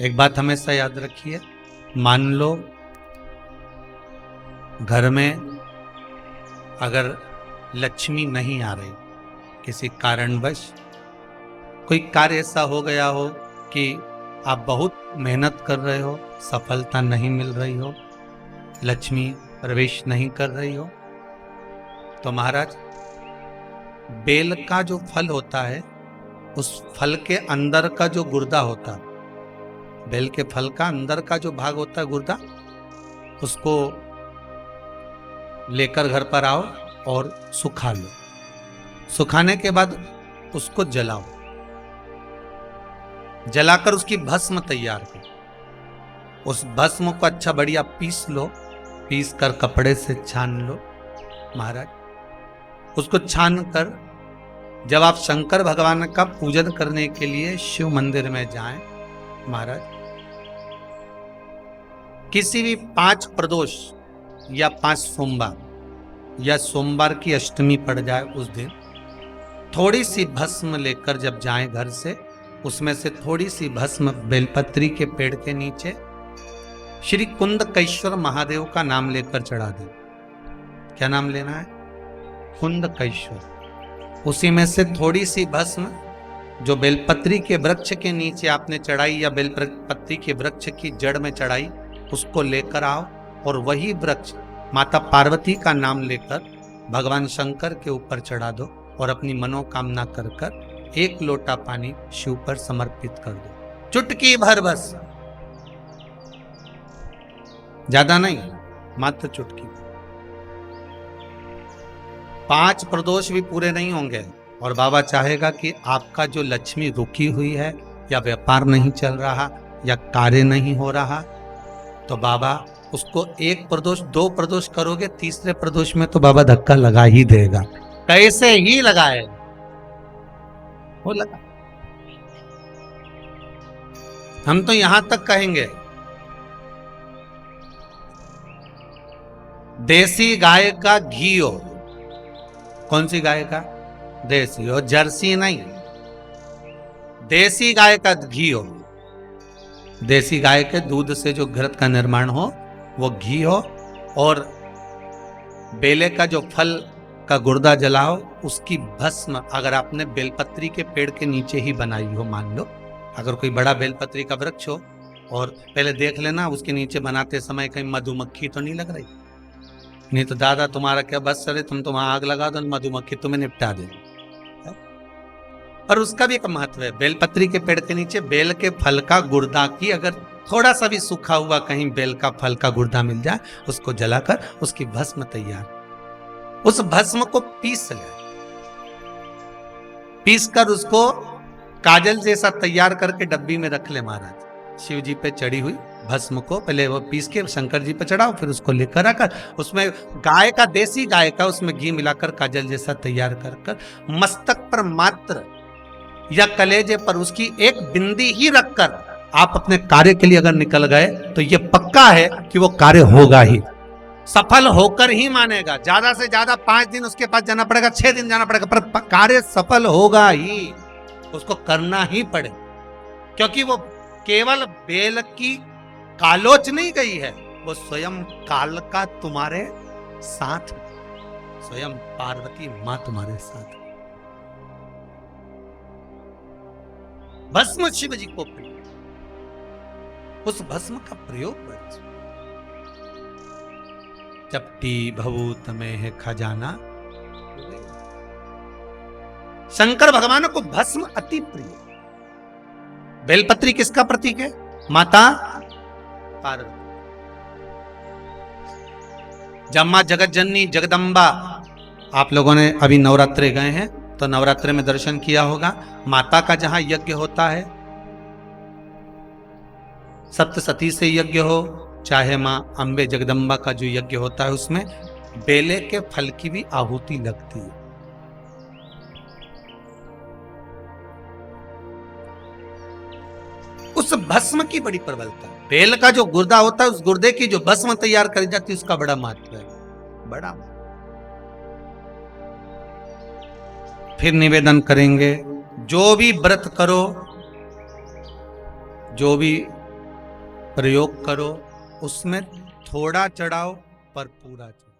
एक बात हमेशा याद रखिए, मान लो घर में अगर लक्ष्मी नहीं आ रही, किसी कारणवश कोई कार्य ऐसा हो गया हो कि आप बहुत मेहनत कर रहे हो, सफलता नहीं मिल रही हो, लक्ष्मी प्रवेश नहीं कर रही हो, तो महाराज बेल का जो फल होता है, उस फल के अंदर का जो गुर्दा होता है, बेल के फल का अंदर का जो भाग होता है गुर्दा, उसको लेकर घर पर आओ और सुखा लो। सुखाने के बाद उसको जलाओ, जलाकर उसकी भस्म तैयार करो। उस भस्म को अच्छा बढ़िया पीस लो, पीस कर कपड़े से छान लो महाराज। उसको छान कर जब आप शंकर भगवान का पूजन करने के लिए शिव मंदिर में जाएं महाराज, किसी भी 5 प्रदोष या 5 सोमवार या सोमवार की अष्टमी पड़ जाए उस दिन थोड़ी सी भस्म लेकर जब जाएं घर से, उसमें से थोड़ी सी भस्म बेलपत्री के पेड़ के नीचे श्री कुंदकेश्वर महादेव का नाम लेकर चढ़ा दें। क्या नाम लेना है? कुंदकेश्वर। उसी में से थोड़ी सी भस्म जो बेलपत्री के वृक्ष के नीचे आपने चढ़ाई या बेलपत्री के वृक्ष की जड़ में चढ़ाई, उसको लेकर आओ और वही वृक्ष माता पार्वती का नाम लेकर भगवान शंकर के ऊपर चढ़ा दो और अपनी मनोकामना कर कर 1 लोटा पानी शिव पर समर्पित कर दो। चुटकी भर बस, ज्यादा नहीं, मात्र चुटकी। 5 प्रदोष भी पूरे नहीं होंगे और बाबा चाहेगा कि आपका जो लक्ष्मी रुकी हुई है या व्यापार नहीं चल रहा या कार्य नहीं हो रहा, तो बाबा उसको 1 प्रदोष 2 प्रदोष करोगे, तीसरे प्रदोष में तो बाबा धक्का लगा ही देगा। कैसे ही लगाए वो लगा। हम तो यहां तक कहेंगे देसी गाय का घी हो। कौन सी गाय का? देसी हो, जर्सी नहीं, देसी गाय का घी हो। देसी गाय के दूध से जो घृत का निर्माण हो वो घी हो, और बेले का जो फल का गुर्दा जलाओ, उसकी भस्म अगर आपने बेलपत्री के पेड़ के नीचे ही बनाई हो, मान लो अगर कोई बड़ा बेलपत्री का वृक्ष हो, और पहले देख लेना उसके नीचे बनाते समय कहीं मधुमक्खी तो नहीं लग रही, नहीं तो दादा तुम्हारा क्या बस चले, तुम तो वहां आग लगा दो, मधुमक्खी तुम्हें निपटा दे। पर उसका भी एक महत्व है। बेलपत्री के पेड़ के नीचे बेल के फल का गुर्दा की अगर थोड़ा सा भी सूखा हुआ कहीं बेल का फल का गुर्दा मिल जाए, उसको जलाकर उसकी भस्म तैयार। उस भस्म को पीस ले, पीस कर उसको काजल जैसा तैयार करके डब्बी में रख ले महाराज। शिव जी पे चढ़ी हुई भस्म को पहले वो पीस के शंकर जी पे चढ़ाओ, फिर उसको लेकर आकर उसमें गाय का, देसी गाय का उसमें घी मिलाकर काजल जैसा तैयार कर कर मस्तक पर मात्र या कलेजे पर उसकी 1 बिंदी ही रखकर आप अपने कार्य के लिए अगर निकल गए, तो ये पक्का है कि वो कार्य होगा ही, सफल होकर ही मानेगा। ज्यादा से ज्यादा 5 दिन उसके पास जाना पड़ेगा, 6 दिन जाना पड़ेगा, पर कार्य सफल होगा ही, उसको करना ही पड़े। क्योंकि वो केवल बेल की कालोच नहीं गई है, वो स्वयं काल का तुम्हारे साथ, स्वयं पार्वती मां तुम्हारे साथ। भस्म शिव जी को प्रिय, उस भस्म का प्रयोग करें। चपटी भभूत में है खजाना। शंकर भगवान को भस्म अति प्रिय। बेलपत्री किसका प्रतीक है? माता पार्वती। जब मां जगत जननी जगदम्बा, आप लोगों ने अभी नवरात्रे गए हैं तो नवरात्रे में दर्शन किया होगा, माता का जहां यज्ञ होता है, सप्तसती से यज्ञ हो, चाहे मां अंबे जगदम्बा का जो यज्ञ होता है, उसमें बेले के फल की भी आहुति लगती है। उस भस्म की बड़ी प्रबलता है। बेल का जो गुर्दा होता है, उस गुर्दे की जो भस्म तैयार करी जाती है, उसका बड़ा महत्व है, बड़ा। फिर निवेदन करेंगे, जो भी व्रत करो, जो भी प्रयोग करो, उसमें थोड़ा चढ़ाओ पर पूरा चढ़ाओ।